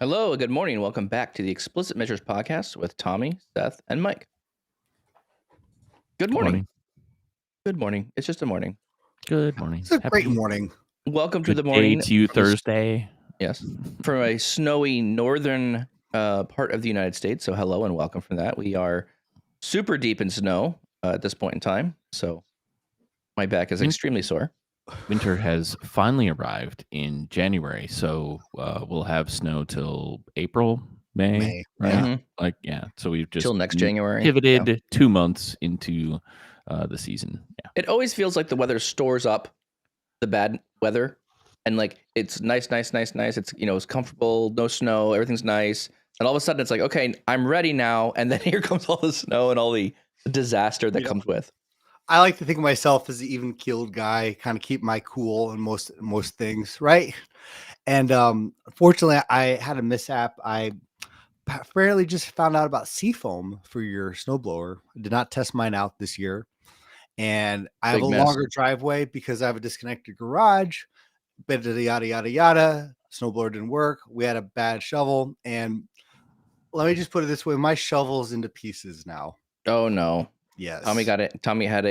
Hello, good morning. Welcome back to the Explicit Measures podcast with Tommy, Seth, and Mike. Good Good morning. morning. Good morning. It's just a morning. Good morning. It's a great morning. Welcome to Good the day morning. to you, from this- Thursday. Yes, from a snowy northern part of the United States. So hello and welcome from that. We are super deep in snow at this point in time. So my back is extremely sore. Winter has finally arrived in January, so we'll have snow till April, May, right? Yeah. Like, yeah. So we've just Till next January. pivoted Yeah. 2 months into the season. Yeah. It always feels like the weather stores up the bad weather, and like it's nice. It's it's comfortable, no snow, everything's nice, and all of a sudden it's like, okay, I'm ready now, and then here comes all the snow and all the disaster that comes with. I like to think of myself as the even keeled guy, kind of keep my cool in most things, right? And unfortunately, I had a mishap. I apparently just found out about seafoam for your snowblower. I did not test mine out this year, and I have Big a mess. longer driveway because I have a disconnected garage. But yada yada yada. Snowblower didn't work. We had a bad shovel, and let me just put it this way: my shovel's into pieces now. Oh no. Yes. Tommy got it. Tommy had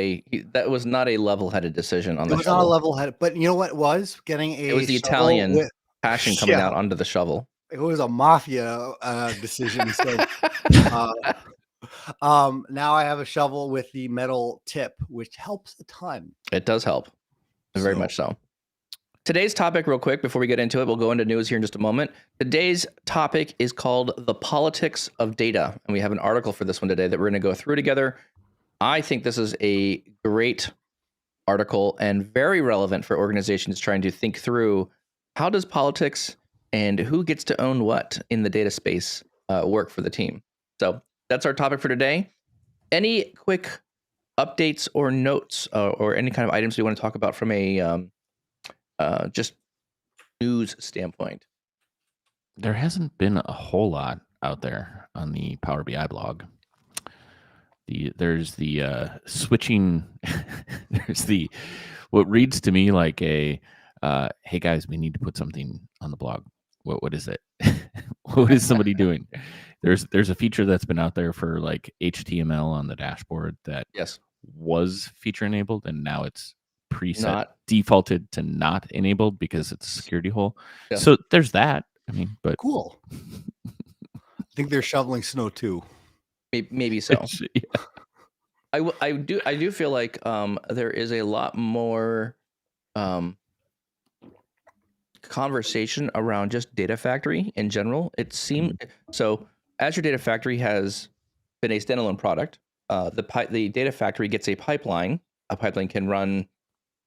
that was not a level-headed decision on It the was shovel. not a level head, but you know what it was? Getting a It was the shovel Italian with passion coming out onto the shovel. it was a mafia decision. So now I have a shovel with the metal tip, which helps a ton. It does help. Very much so. Today's topic, real quick, before we get into it, we'll go into news here in just a moment. Today's topic is called The Politics of Data. And we have an article for this one today that we're going to go through together. I think this is a great article and very relevant for organizations trying to think through how does politics and who gets to own what in the data space work for the team. So that's our topic for today. Any quick updates or notes or any kind of items we want to talk about from a just news standpoint? There hasn't been a whole lot out there on the Power BI blog. There's the switching. There's the what reads to me like a hey guys, we need to put something on the blog. What is it? What is somebody doing? There's a feature that's been out there for like HTML on the dashboard that was feature enabled, and now it's preset defaulted to not enabled because it's a security hole. Yeah. So there's that. I mean, but cool. I think they're shoveling snow too. Maybe so. Yeah. I do feel like there is a lot more conversation around just Data Factory in general. It seemed so. Azure Data Factory has been a standalone product. The Data Factory gets a pipeline. A pipeline can run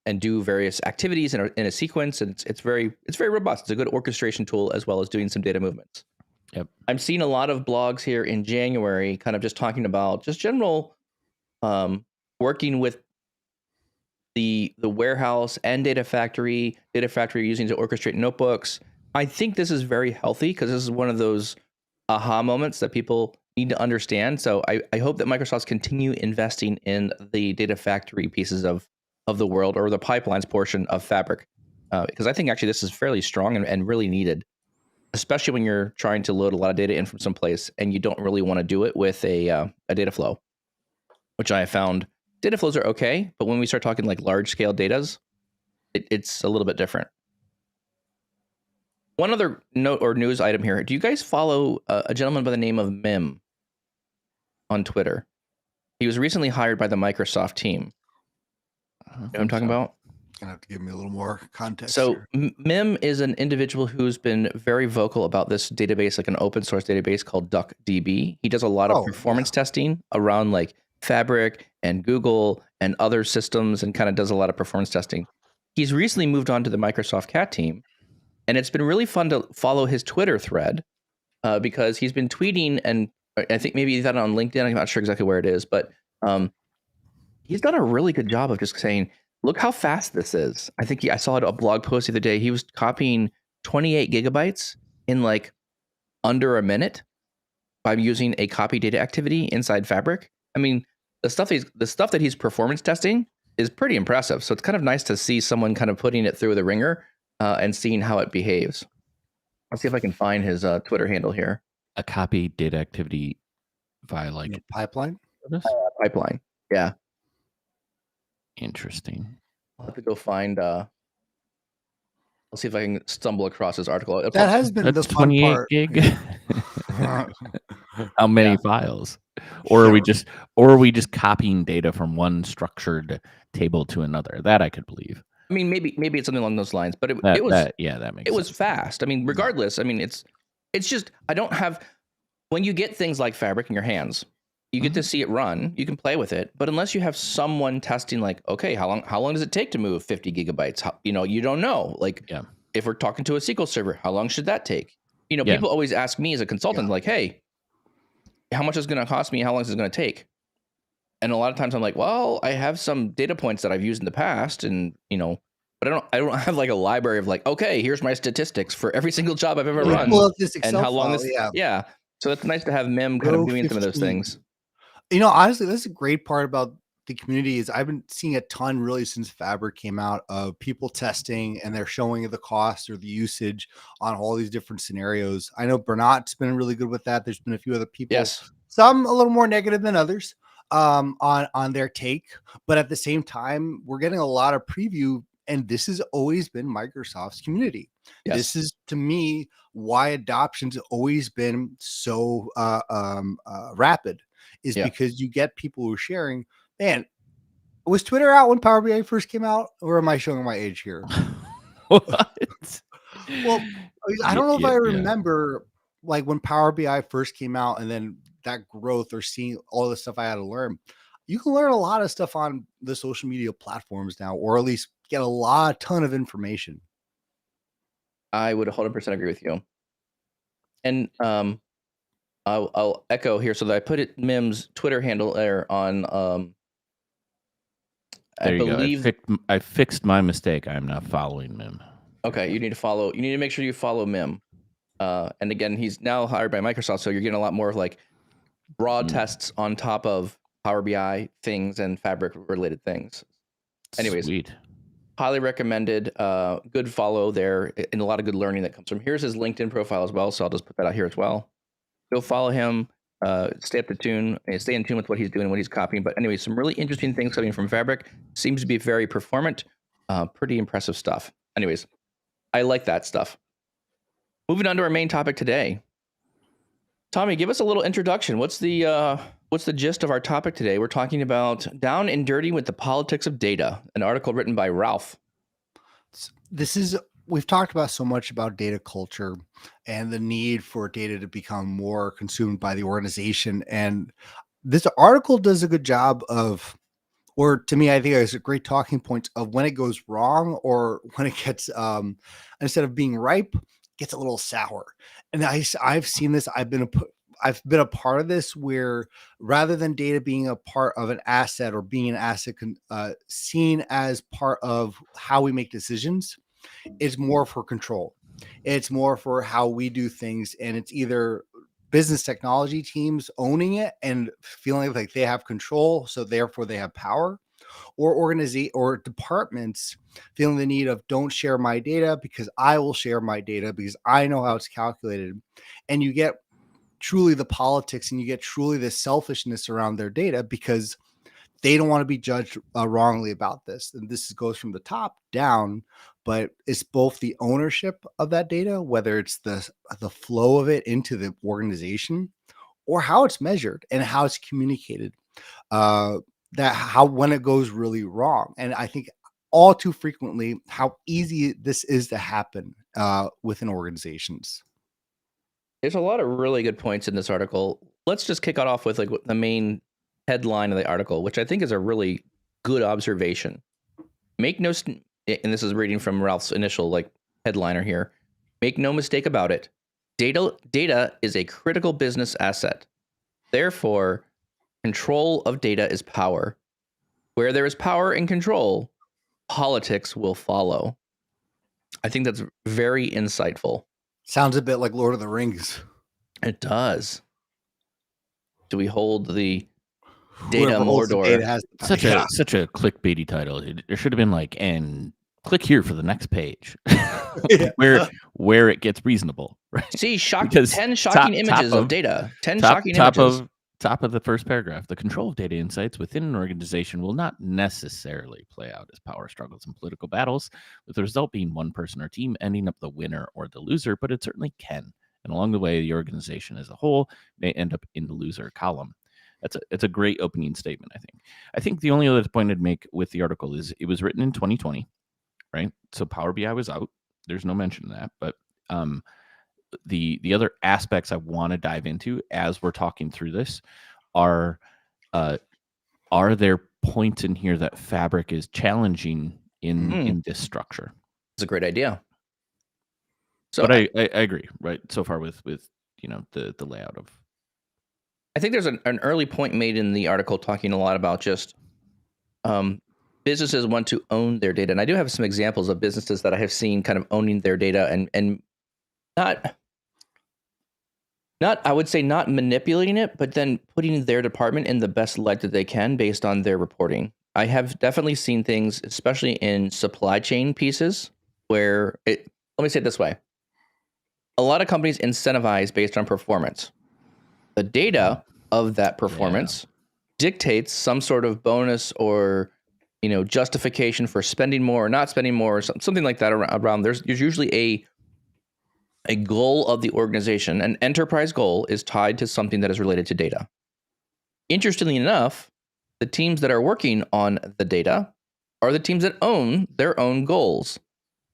and do various activities in a sequence, and it's very robust. It's a good orchestration tool as well as doing some data movements. Yep. I'm seeing a lot of blogs here in January, kind of just talking about just general working with the warehouse and Data Factory using to orchestrate notebooks. I think this is very healthy because this is one of those aha moments that people need to understand. So I hope that Microsoft's continue investing in the Data Factory pieces of the world, or the pipelines portion of Fabric, because I think actually this is fairly strong and really needed, especially when you're trying to load a lot of data in from someplace and you don't really want to do it with a data flow, which I have found data flows are okay, but when we start talking like large scale datas, it's a little bit different. One other note or news item here. Do you guys follow a gentleman by the name of Mim on Twitter? He was recently hired by the Microsoft team. You know what I'm talking about? Gonna have to give me a little more context. So Mim is an individual who's been very vocal about this database, like an open source database called DuckDB. He does a lot of performance testing around like Fabric and Google and other systems, and kind of does a lot of performance testing. He's recently moved on to the Microsoft Cat team, and it's been really fun to follow his Twitter thread because he's been tweeting, and I think maybe he's done it on LinkedIn. I'm not sure exactly where it is, but he's done a really good job of just saying, look how fast this is. I think I saw a blog post the other day. He was copying 28 gigabytes in like under a minute by using a copy data activity inside Fabric. I mean, the stuff that he's performance testing is pretty impressive. So it's kind of nice to see someone kind of putting it through the ringer and seeing how it behaves. Let's see if I can find his Twitter handle here. A copy data activity via like pipeline service? Pipeline. Yeah. Interesting. I'll have to go find. Let's see if I can stumble across his article. that has been That's the fun 28 part. gig. Yeah. How many files? Or are we just copying data from one structured table to another? That I could believe. I mean, maybe it's something along those lines, but it was that makes it was sense. fast. I mean, regardless, I mean, it's just I don't have when you get things like Fabric in your hands, you get to see it run, you can play with it, but unless you have someone testing, like, okay, how long does it take to move 50 gigabytes? You don't know. Like, if we're talking to a SQL server, how long should that take? People always ask me as a consultant, like, hey, how much is it going to cost me? How long is it going to take? And a lot of times I'm like, well, I have some data points that I've used in the past, and but I don't have like a library of like, okay, here's my statistics for every single job I've ever run, Well, this Excel and how long file, this. So it's nice to have Mim kind of doing some of those 15. things. Honestly, that's a great part about the community is I've been seeing a ton really since Fabric came out of people testing, and they're showing the cost or the usage on all these different scenarios. I know Bernat's been really good with that. There's been a few other people, some a little more negative than others, on their take, but at the same time, we're getting a lot of preview, and this has always been Microsoft's community. This is, to me, why adoption's always been so rapid. Is because you get people who are sharing. Man, was Twitter out when Power BI first came out, or am I showing my age here? What? Well, I don't know if I remember like when Power BI first came out, and then that growth or seeing all the stuff I had to learn. You can learn a lot of stuff on the social media platforms now, or at least get a ton of information. I would 100% agree with you. And I'll echo here so that I put it Mim's Twitter handle there on. There you go. I fixed my mistake. I'm not following Mim. Okay, you need to follow. You need to make sure you follow Mim. And again, he's now hired by Microsoft, so you're getting a lot more of like broad tests on top of Power BI things and Fabric related things. Anyways, sweet. Highly recommended. Good follow there, and a lot of good learning that comes from. Here's his LinkedIn profile as well, so I'll just put that out here as well. Go follow him. Stay in tune with what he's doing, what he's copying. But anyway, some really interesting things coming from Fabric. Seems to be very performant. Pretty impressive stuff. Anyways, I like that stuff. Moving on to our main topic today. Tommy, give us a little introduction. What's the gist of our topic today? We're talking about Down and Dirty with the Politics of Data, an article written by Ralph. We've talked about so much about data culture and the need for data to become more consumed by the organization. And this article does a good job of, or to me, I think it's a great talking point of when it goes wrong, or when it gets, instead of being ripe, gets a little sour. And I've seen this. I've been a part of this, where rather than data being a part of an asset, or being an asset seen as part of how we make decisions, it's more for control. It's more for how we do things. And it's either business technology teams owning it and feeling like they have control, so therefore they have power, or departments feeling the need of, don't share my data because I will share my data because I know how it's calculated. And you get truly the politics, and you get truly the selfishness around their data, because they don't want to be judged wrongly about this. And this goes from the top down, but it's both the ownership of that data, whether it's the flow of it into the organization, or how it's measured and how it's communicated, when it goes really wrong. And I think all too frequently how easy this is to happen within organizations. There's a lot of really good points in this article. Let's just kick it off with like the main headline of the article, which I think is a really good observation. Make no, and this is reading from Ralph's initial like headliner here. Make no mistake about it. Data is a critical business asset. Therefore, control of data is power. Where there is power and control, politics will follow. I think that's very insightful. Sounds a bit like Lord of the Rings. It does. Do we hold the Data Mordor? Such a clickbaity title. There should have been like, and click here for the next page Yeah. where it gets reasonable, right? See, Because 10 shocking images of data. 10 shocking images. Top of the first paragraph, the control of data insights within an organization will not necessarily play out as power struggles and political battles, with the result being one person or team ending up the winner or the loser, but it certainly can. And along the way, the organization as a whole may end up in the loser column. It's a great opening statement, I think. I think the only other point I'd make with the article is it was written in 2020, right? So Power BI was out. There's no mention of that, but the other aspects I want to dive into as we're talking through this are there points in here that Fabric is challenging in this structure? It's a great idea. So but I agree, right? So far with the layout of. I think there's an early point made in the article talking a lot about just businesses want to own their data. And I do have some examples of businesses that I have seen kind of owning their data and not I would say not manipulating it, but then putting their department in the best light that they can based on their reporting. I have definitely seen things, especially in supply chain pieces, where let me say it this way. A lot of companies incentivize based on performance. The data of that performance dictates some sort of bonus or justification for spending more or not spending more or something like that around. There's usually a goal of the organization. An enterprise goal is tied to something that is related to data. Interestingly enough, the teams that are working on the data are the teams that own their own goals.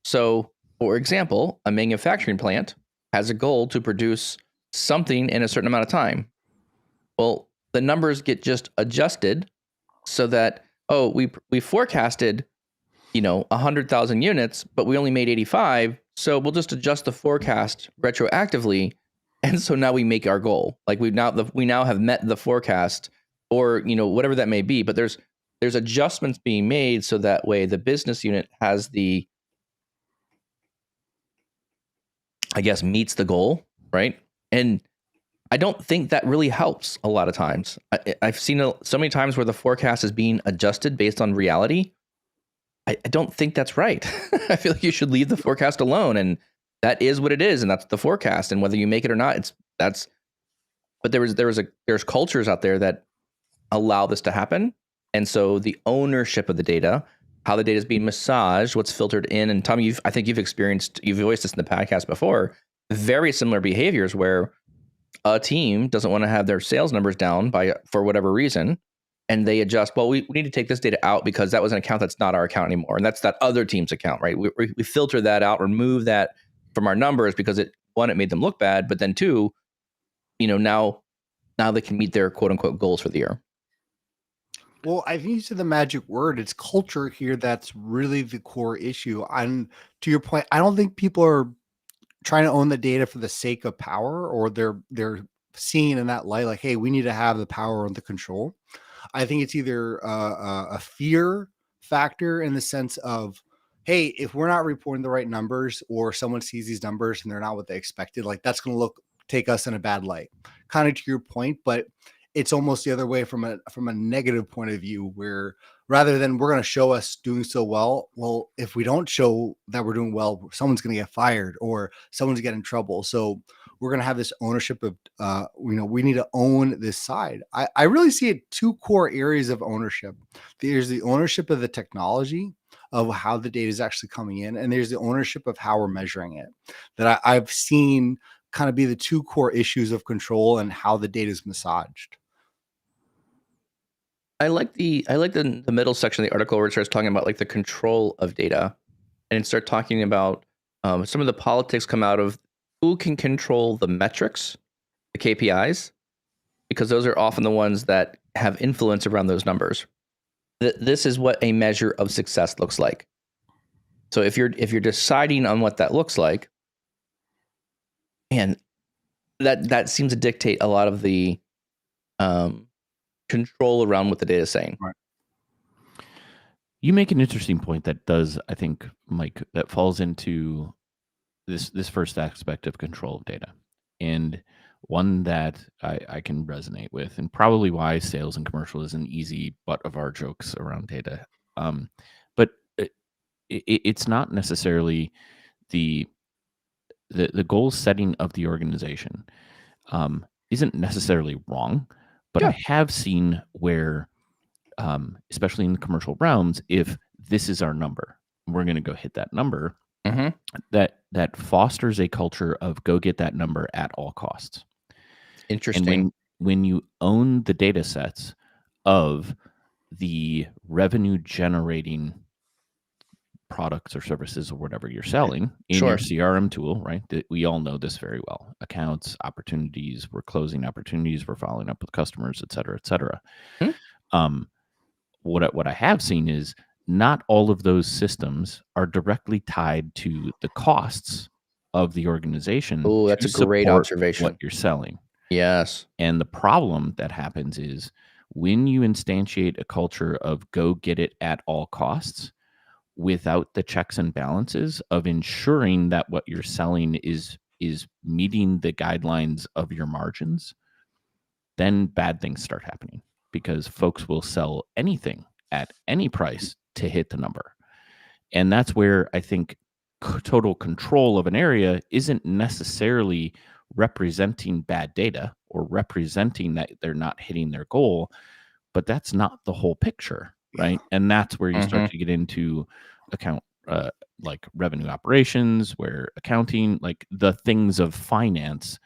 So, for example, a manufacturing plant has a goal to produce something in a certain amount of time. Well, the numbers get just adjusted so that, we forecasted 100,000 units, but we only made 85. So we'll just adjust the forecast retroactively. And so now we make our goal. Like we now have met the forecast or, whatever that may be. But there's adjustments being made so that way the business unit has meets the goal. Right. And I don't think that really helps a lot of times. I've seen so many times where the forecast is being adjusted based on reality. I don't think that's right. I feel like you should leave the forecast alone, and that is what it is, and that's the forecast. And whether you make it or not, that's. But there's cultures out there that allow this to happen, and so the ownership of the data, how the data is being massaged, what's filtered in, and Tom, I think you've voiced this in the podcast before. Very similar behaviors where a team doesn't want to have their sales numbers down for whatever reason. And they adjust, well, we need to take this data out because that was an account that's not our account anymore. And that's that other team's account, right? We filter that out, remove that from our numbers because it made them look bad. But then two, now they can meet their quote unquote goals for the year. Well, I think you said the magic word. It's culture here that's really the core issue. And to your point, I don't think people are trying to own the data for the sake of power, or they're seeing in that light like, hey, we need to have the power and the control. I think it's either a fear factor in the sense of, hey, if we're not reporting the right numbers or someone sees these numbers and they're not what they expected, like that's going to take us in a bad light, kind of to your point. But it's almost the other way from a negative point of view, where rather than we're going to show us doing so well, if we don't show that we're doing well, someone's going to get fired or someone's getting in trouble. So we're going to have this ownership of, we need to own this side. I really see it two core areas of ownership. There's the ownership of the technology of how the data is actually coming in, and there's the ownership of how we're measuring it. That I've seen kind of be the two core issues of control and how the data is massaged. I like the middle section of the article where it starts talking about like the control of data, and start talking about some of the politics come out of who can control the metrics, the KPIs, because those are often the ones that have influence around those numbers. This is what a measure of success looks like. So if you're deciding on what that looks like, and that seems to dictate a lot of the control around what the data is saying. Right. You make an interesting point that does, I think, Mike, that falls into this first aspect of control of data, and one that I can resonate with, and probably why sales and commercial is an easy butt of our jokes around data. But it's not necessarily the goal setting of the organization isn't necessarily wrong, but I have seen where, especially in the commercial realms, if this is our number, we're going to go hit that number. That fosters a culture of go get that number at all costs. Interesting. And when you own the data sets of the revenue generating products or services or whatever you're selling in your CRM tool, right? We all know this very well. Accounts, opportunities, we're closing opportunities, we're following up with customers, et cetera, et cetera. What I have seen is not all of those systems are directly tied to the costs of the organization. Oh, that's a great observation. What you're selling. Yes. And the problem that happens is when you instantiate a culture of go get it at all costs without the checks and balances of ensuring that what you're selling is meeting the guidelines of your margins, then bad things start happening because folks will sell anything at any price to hit the number. And that's where I think total control of an area isn't necessarily representing bad data or representing that they're not hitting their goal, but that's not the whole picture, right? And that's where you start to get into account like revenue operations, where accounting, like the things of finance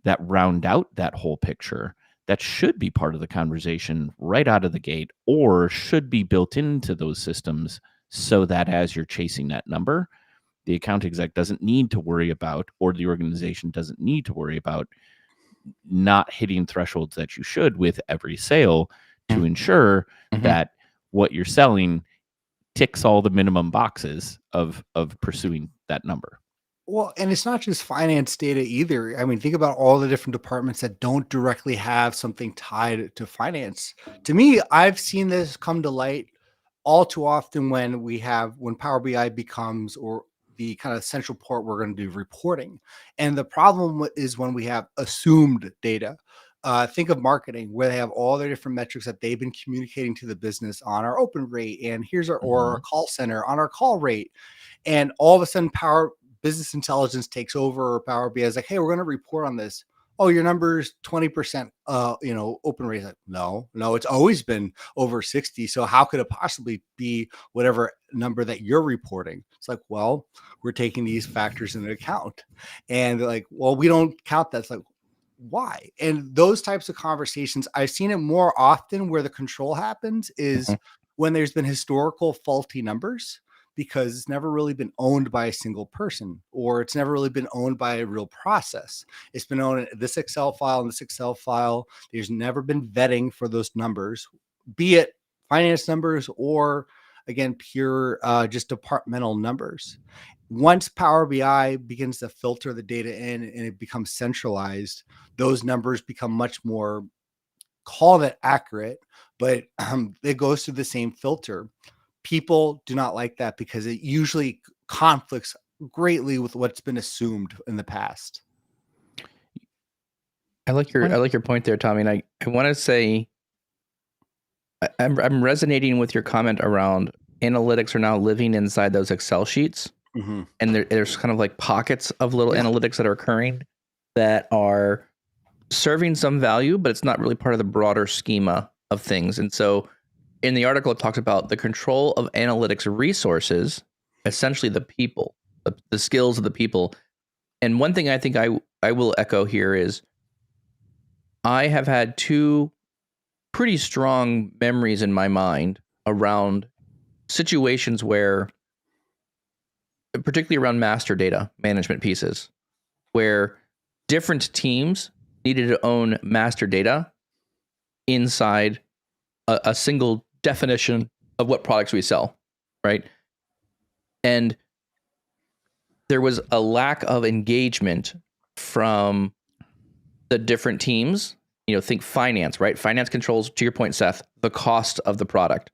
that round out that whole picture that should be part of the conversation right out of the gate, or should be built into those systems so that as you're chasing that number, the account exec doesn't need to worry about, or the organization doesn't need to worry about not hitting thresholds that you should with every sale to ensure that what you're selling ticks all the minimum boxes of pursuing that number. Well, and it's not just finance data either. I mean, think about all the different departments that don't directly have something tied to finance. To me, I've seen this come to light all too often when Power BI becomes, or the kind of central part we're going to do reporting. And the problem is when we have assumed data. Think of marketing, where they have all their different metrics that they've been communicating to the business on our open rate, and here's our call center on our call rate. And all of a sudden business intelligence takes over, or Power BI is like, hey, we're going to report on this. Oh, your number's 20%, open rate. Like, no, it's always been over 60. So how could it possibly be whatever number that you're reporting? It's like, well, we're taking these factors into account. And they're like, well, we don't count that. It's like, why? And those types of conversations, I've seen it more often where the control happens is when there's been historical faulty numbers, because it's never really been owned by a single person, or it's never really been owned by a real process. It's been owned in this Excel file and this Excel file. There's never been vetting for those numbers, be it finance numbers or, again, pure just departmental numbers. Once Power BI begins to filter the data in and it becomes centralized, those numbers become much more, call it accurate, but it goes through the same filter. People do not like that because it usually conflicts greatly with what's been assumed in the past. I like your point there, Tommy. And I want to say I'm resonating with your comment around analytics are now living inside those Excel sheets. And there's kind of like pockets of little analytics that are occurring that are serving some value, but it's not really part of the broader schema of things. And so in the article, it talks about the control of analytics resources, essentially the people, the skills of the people. And one thing I think I will echo here is I have had two pretty strong memories in my mind around situations where, particularly around master data management pieces, where different teams needed to own master data inside a single definition of what products we sell, right? And there was a lack of engagement from the different teams. Think finance, right? Finance controls, to your point, Seth, the cost of the product.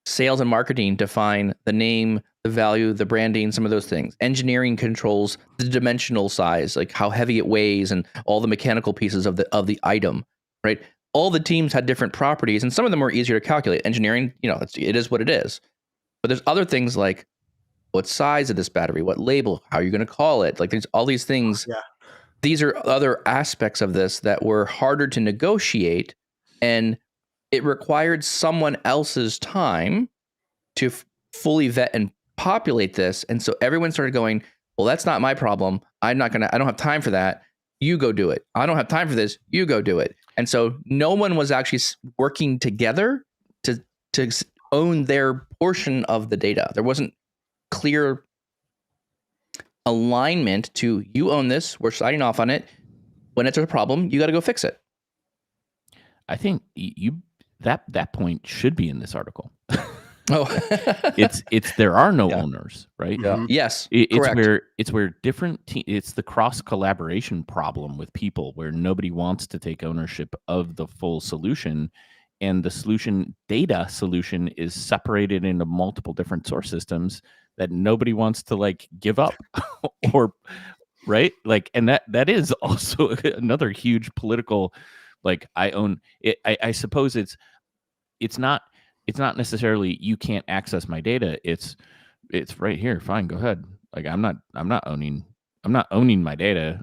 Sales and marketing define the name, the value, the branding, some of those things. Engineering controls the dimensional size, like how heavy it weighs and all the mechanical pieces of the item, right? All the teams had different properties, and some of them were easier to calculate. Engineering, it is what it is. But there's other things like what size of this battery, what label, how are you going to call it? Like there's all these things. Yeah. These are other aspects of this that were harder to negotiate, and it required someone else's time to fully vet and populate this. And so everyone started going, well, that's not my problem. I don't have time for that. You go do it. I don't have time for this. You go do it. And so no one was actually working together to own their portion of the data. There wasn't clear alignment to, you own this, we're signing off on it. When it's a problem, you got to go fix it. I think that point should be in this article. Oh, it's there are no owners, right? Yeah. Yes, it's where different it's the cross collaboration problem with people, where nobody wants to take ownership of the full solution, and the data solution is separated into multiple different source systems that nobody wants to like give up or right, like, and that is also another huge political, like, I own it. I suppose it's not necessarily you can't access my data. It's right here. Fine, go ahead. Like, I'm not owning my data.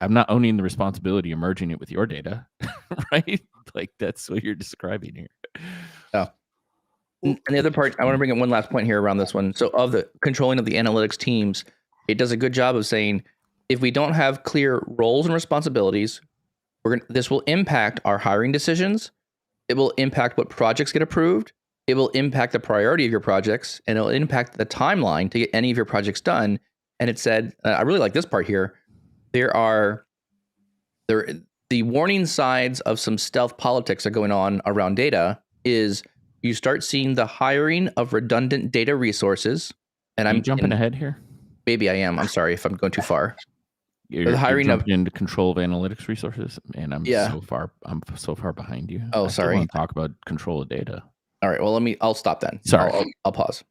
I'm not owning the responsibility of merging it with your data. Right? Like, that's what you're describing here. Yeah. And the other part, I want to bring in one last point here around this one. So of the controlling of the analytics teams, it does a good job of saying, if we don't have clear roles and responsibilities, this will impact our hiring decisions. It will impact what projects get approved. It will impact the priority of your projects, and it'll impact the timeline to get any of your projects done. And it said, I really like this part here. The warning sides of some stealth politics are going on around data is you start seeing the hiring of redundant data resources. And I'm jumping ahead here. Maybe I am. I'm sorry if I'm going too far. You're jumping into control of analytics resources, and I'm so far behind you. Oh, sorry. I want to talk about control of data. All right. Well, I'll stop then. Sorry. I'll pause.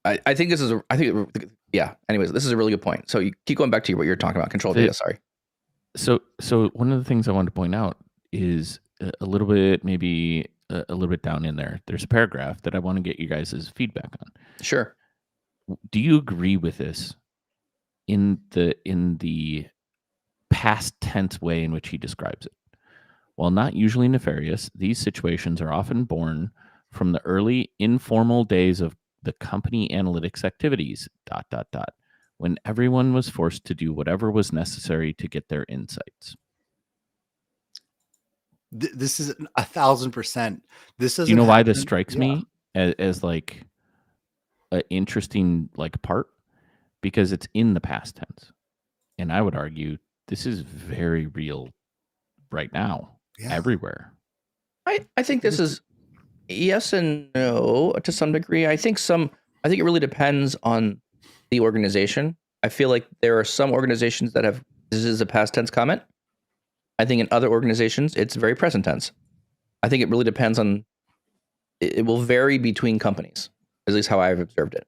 I think this is anyways, this is a really good point. So you keep going back to what you're talking about, control of data. Sorry. So one of the things I wanted to point out is a little bit, maybe a little bit down in there. There's a paragraph that I want to get you guys' feedback on. Sure. Do you agree with this in the past tense way in which he describes it? While not usually nefarious, these situations are often born from the early informal days of the company analytics activities, ... when everyone was forced to do whatever was necessary to get their insights. This is 1,000%. This doesn't. You know why this strikes me as like an interesting like part? Because it's in the past tense, and I would argue this is very real right now, everywhere. I think this is yes and no to some degree. I think it really depends on the organization. I feel like there are some organizations that have this is a past tense comment. I think in other organizations it's very present tense. I think it really depends on. It will vary between companies, at least how I've observed it.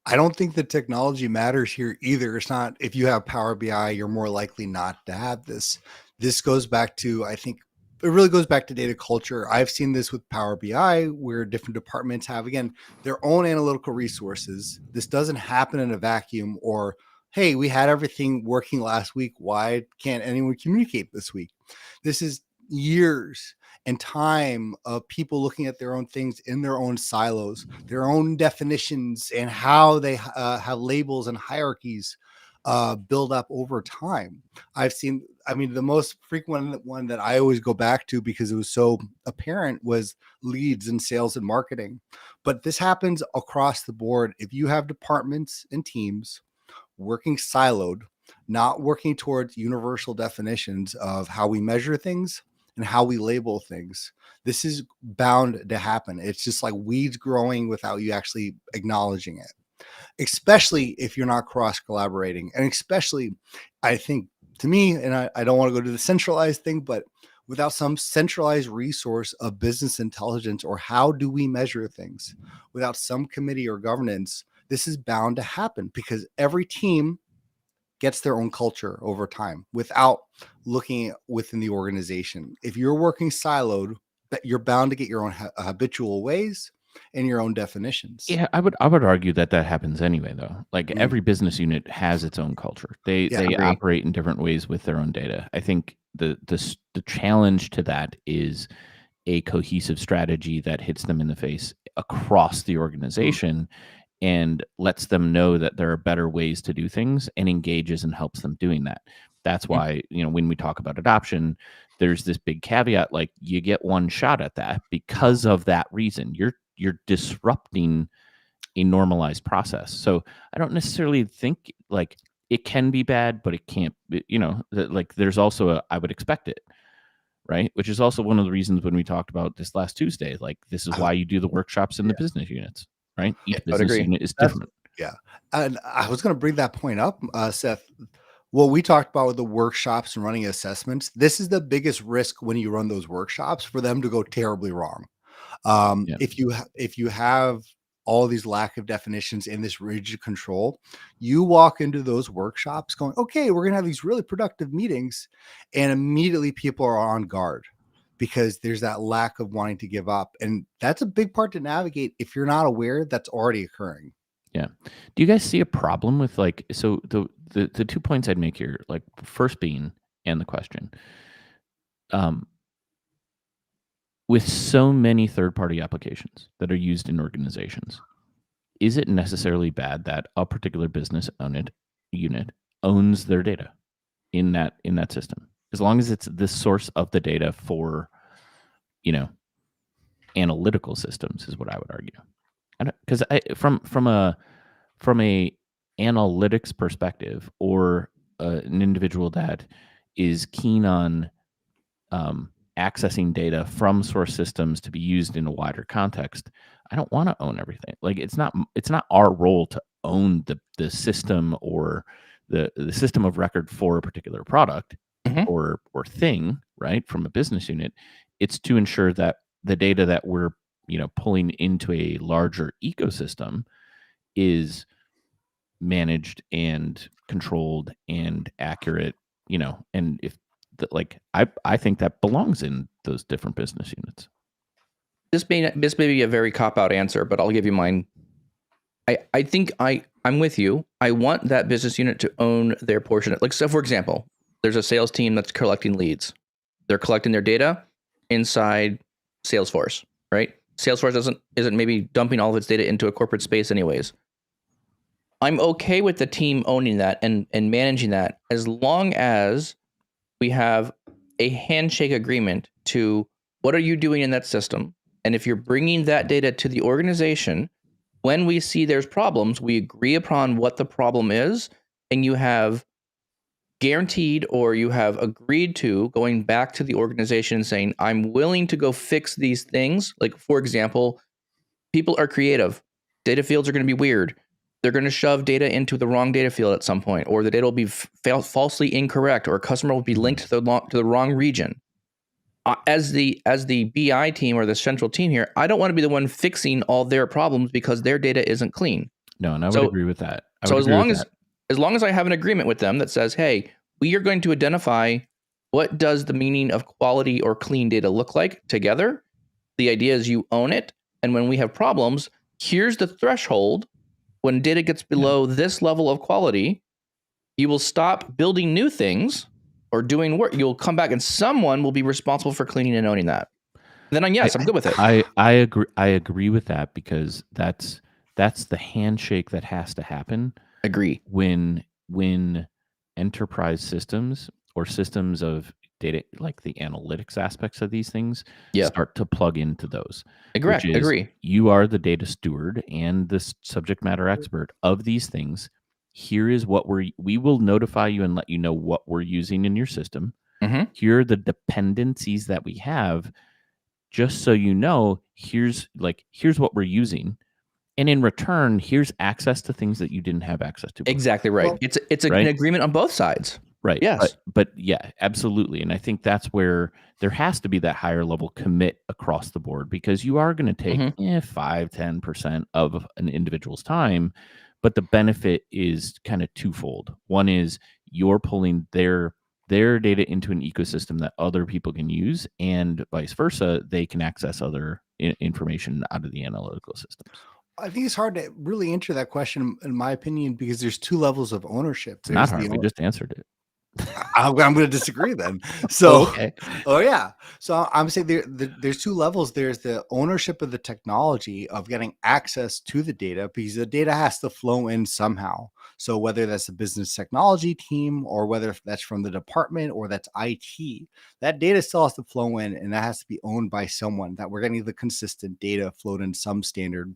I don't think the technology matters here either. It's not, if you have Power BI, you're more likely not to have this. This goes back to, I think it really goes back to data culture. I've seen this with Power BI where different departments have, again, their own analytical resources. This doesn't happen in a vacuum, or, hey, we had everything working last week. Why can't anyone communicate this week? This is years and time of people looking at their own things in their own silos, their own definitions, and how they have labels and hierarchies build up over time. The most frequent one that I always go back to because it was so apparent was leads in sales and marketing. But this happens across the board. If you have departments and teams working siloed, not working towards universal definitions of how we measure things and how we label things, this is bound to happen. It's just like weeds growing without you actually acknowledging it, especially if you're not cross collaborating. And especially, I think, to me, and I don't want to go to the centralized thing, but without some centralized resource of business intelligence, or how do we measure things, without some committee or governance, this is bound to happen because every team gets their own culture over time without looking within the organization. If you're working siloed, you're bound to get your own habitual ways. in your own definitions. Yeah, I would argue that happens anyway, though. Like every business unit has its own culture. They operate in different ways with their own data. I think the challenge to that is a cohesive strategy that hits them in the face across the organization and lets them know that there are better ways to do things and engages and helps them doing that. That's why, when we talk about adoption, there's this big caveat, like you get one shot at that because of that reason. You're disrupting a normalized process. So I don't necessarily think like it can be bad, but it can't, like there's also I would expect it. Right. Which is also one of the reasons when we talked about this last Tuesday, like this is why you do the workshops in the business units, right? Each business unit is different. Yeah. And I was going to bring that point up, Seth. What we talked about with the workshops and running assessments, this is the biggest risk when you run those workshops for them to go terribly wrong. If you have all these lack of definitions in this rigid control, you walk into those workshops going, okay, we're going to have these really productive meetings. And immediately people are on guard because there's that lack of wanting to give up. And that's a big part to navigate if you're not aware that's already occurring. Yeah. Do you guys see a problem with like, so the 2 points I'd make here, like first being, and the question, with so many third-party applications that are used in organizations, is it necessarily bad that a particular business unit owns their data in that system, as long as it's the source of the data for, analytical systems, is what I would argue. Because from a analytics perspective, or an individual that is keen on accessing data from source systems to be used in a wider context, I don't want to own everything. Like it's not our role to own the system or the system of record for a particular product or thing, right? From a business unit, it's to ensure that the data that we're pulling into a larger ecosystem is managed and controlled and accurate, and if I think that belongs in those different business units. This may be a very cop-out answer, but I'll give you mine. I think I'm with you. I want that business unit to own their portion. Like, so for example, there's a sales team that's collecting leads. They're collecting their data inside Salesforce, right? Salesforce isn't maybe dumping all of its data into a corporate space anyways. I'm okay with the team owning that and managing that as long as we have a handshake agreement to what are you doing in that system? And if you're bringing that data to the organization, when we see there's problems, we agree upon what the problem is, and you have guaranteed or you have agreed to going back to the organization and saying, I'm willing to go fix these things. Like, for example, people are creative. Data fields are going to be weird. They're going to shove data into the wrong data field at some point, or the data will be falsely incorrect, or a customer will be linked to the wrong region. As the BI team or the central team here, I don't want to be the one fixing all their problems because their data isn't clean. No, and I would agree with that. So as long as I have an agreement with them that says, hey, we are going to identify what does the meaning of quality or clean data look like together. The idea is you own it. And when we have problems, here's the threshold. When data gets below this level of quality, you will stop building new things or doing work. You'll come back and someone will be responsible for cleaning and owning that. Then I'm good with it. I agree with that, because that's the handshake that has to happen. Agree. When enterprise systems or systems of data, like the analytics aspects of these things, start to plug into those. Agree. You are the data steward and the subject matter expert of these things. Here is what we will notify you and let you know what we're using in your system. Here are the dependencies that we have, just so you know, here's what we're using. And in return, here's access to things that you didn't have access to before. Exactly right. Well, it's an agreement on both sides. Right. Yes. But yeah, absolutely. And I think that's where there has to be that higher level commit across the board, because you are going to take 5-10% of an individual's time, but the benefit is kind of twofold. One is you're pulling their their data into an ecosystem that other people can use, and vice versa, they can access other information out of the analytical systems. I think it's hard to really answer that question, in my opinion, because there's two levels of ownership. It's not hard. We just answered it. I'm going to disagree then. So, okay. Oh yeah. So I'm saying there's two levels. There's the ownership of the technology of getting access to the data, because the data has to flow in somehow. So whether that's the business technology team, or whether that's from the department, or that's IT, that data still has to flow in, and that has to be owned by someone, that we're getting the consistent data flowed in some standard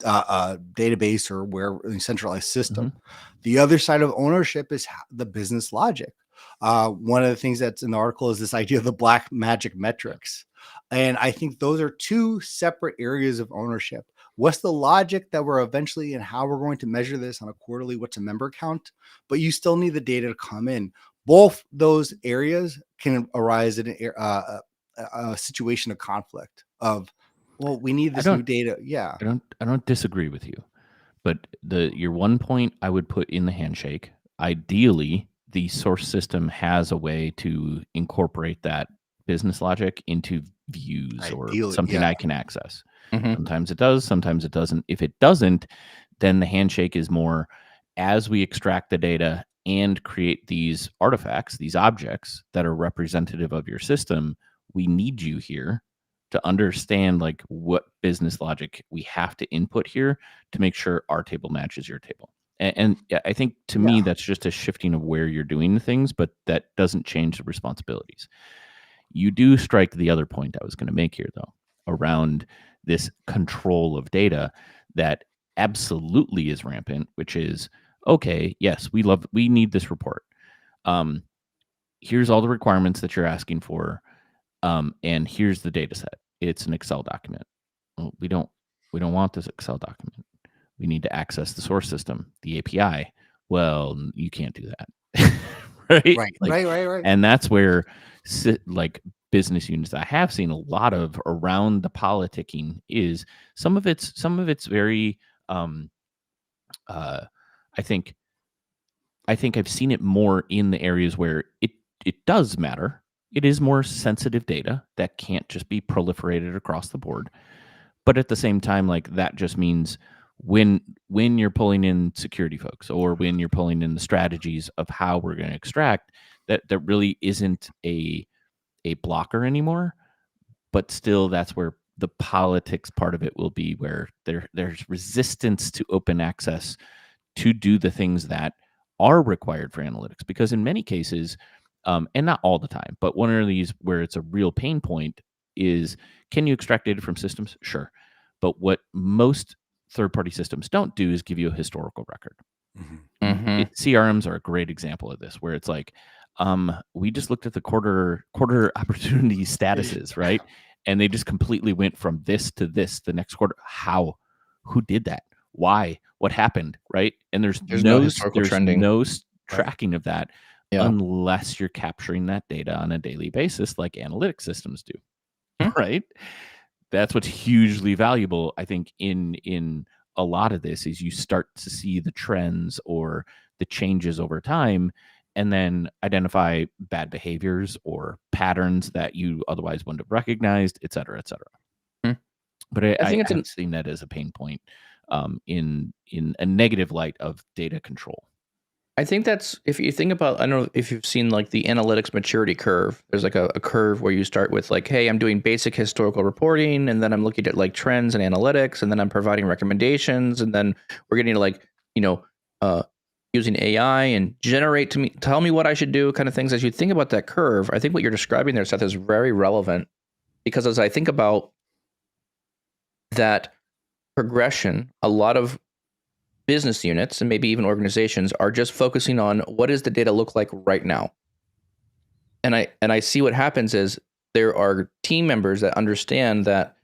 database or where a centralized system. Mm-hmm. The other side of ownership is the business logic. One of the things that's in the article is this idea of the black magic metrics. And I think those are two separate areas of ownership. What's the logic that we're eventually, and how we're going to measure this on a quarterly, what's a member count, but you still need the data to come in. Both those areas can arise in a situation of conflict of, well, we need this new data. Yeah. I don't disagree with you, but your one point I would put in the handshake. Ideally, the source system has a way to incorporate that business logic into views or something I can access. Mm-hmm. Sometimes it does, sometimes it doesn't. If it doesn't, then the handshake is more, as we extract the data and create these artifacts, these objects that are representative of your system, we need you here to understand like what business logic we have to input here to make sure our table matches your table. And I think to me, that's just a shifting of where you're doing the things, but that doesn't change the responsibilities. You do strike the other point I was going to make here, though, around this control of data that absolutely is rampant, which is, okay, yes, we need this report. Here's all the requirements that you're asking for. And here's the data set. It's an Excel document. Well, we don't want this Excel document. We need to access the source system, the API. Well, you can't do that. Right. And that's where like business units I have seen a lot of around the politicking is some of it's very I think I've seen it more in the areas where it does matter. It is more sensitive data that can't just be proliferated across the board. But at the same time, like that just means when you're pulling in security folks, or when you're pulling in the strategies of how we're going to extract, that really isn't a blocker anymore. But still, that's where the politics part of it will be, where there's resistance to open access to do the things that are required for analytics. Because in many cases, and not all the time, but one of these where it's a real pain point is, can you extract data from systems? Sure. But what most third-party systems don't do is give you a historical record. Mm-hmm. CRMs are a great example of this, where it's like, we just looked at the quarter opportunity statuses, right? And they just completely went from this to this the next quarter. How? Who did that? Why? What happened? Right? And there's no historical trending, no tracking of that. Yeah. Unless you're capturing that data on a daily basis like analytics systems do. Right? That's what's hugely valuable, I think, in a lot of this, is you start to see the trends or the changes over time, and then identify bad behaviors or patterns that you otherwise wouldn't have recognized, et cetera, et cetera. But I think I've seen that as a pain point in a negative light of data control. I think that's, if you think about, I don't know if you've seen like the analytics maturity curve. There's like a curve where you start with like, hey, I'm doing basic historical reporting, and then I'm looking at like trends and analytics, and then I'm providing recommendations, and then we're getting to like, using AI and tell me what I should do, kind of things. As you think about that curve, I think what you're describing there, Seth, is very relevant, because as I think about that progression, a lot of business units and maybe even organizations are just focusing on what does the data look like right now. And I see what happens is there are team members that understand that,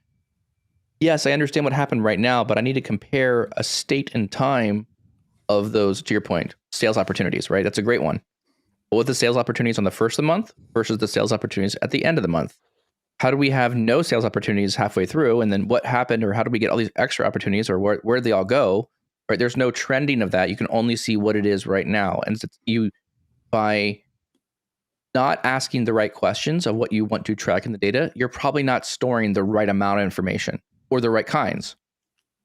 yes, I understand what happened right now, but I need to compare a state and time of those, to your point, sales opportunities, right? That's a great one. But what the sales opportunities on the first of the month versus the sales opportunities at the end of the month? How do we have no sales opportunities halfway through? And then what happened, or how do we get all these extra opportunities, or where did they all go? Right? There's no trending of that. You can only see what it is right now. And you, by not asking the right questions of what you want to track in the data, you're probably not storing the right amount of information or the right kinds.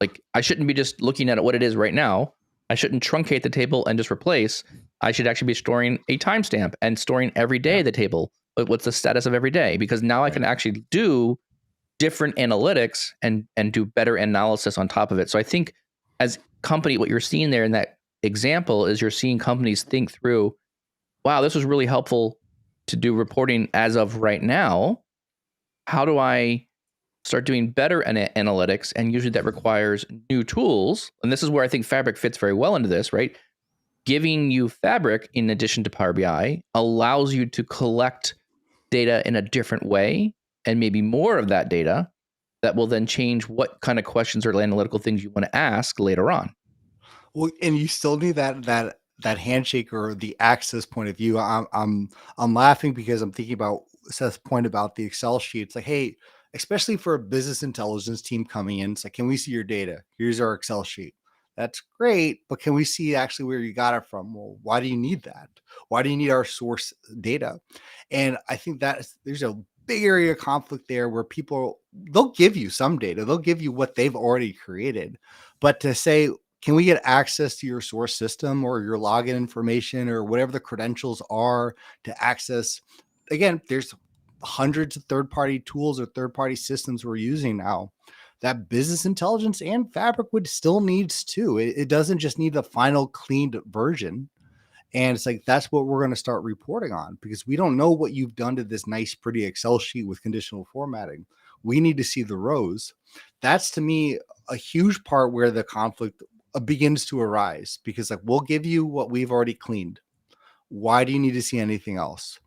Like, I shouldn't be just looking at what it is right now. I shouldn't truncate the table and just replace. I should actually be storing a timestamp and storing every day the table. But what's the status of every day? Because now I can actually do different analytics and do better analysis on top of it. So I think as company, what you're seeing there in that example is you're seeing companies think through, wow, this was really helpful to do reporting as of right now. How do I start doing better analytics? And usually that requires new tools. And this is where I think Fabric fits very well into this, right? Giving you Fabric in addition to Power BI allows you to collect data in a different way and maybe more of that data that will then change what kind of questions or analytical things you want to ask later on. Well, and you still need that handshake or the access point of view. I'm laughing because I'm thinking about Seth's point about the Excel sheet. It's like, hey, especially for a business intelligence team coming in, it's like, can we see your data? Here's our Excel sheet. That's great, but can we see actually where you got it from? Well, why do you need that? Why do you need our source data? And I think that there's a big area of conflict there where people, they'll give you some data, they'll give you what they've already created, but to say, can we get access to your source system or your login information or whatever the credentials are to access? Again, there's hundreds of third-party tools or third-party systems we're using now. That business intelligence and Fabric would still needs too. It doesn't just need the final cleaned version. And it's like, that's what we're going to start reporting on, because we don't know what you've done to this nice, pretty Excel sheet with conditional formatting. We need to see the rows. That's, to me, a huge part where the conflict begins to arise, because like, we'll give you what we've already cleaned. Why do you need to see anything else?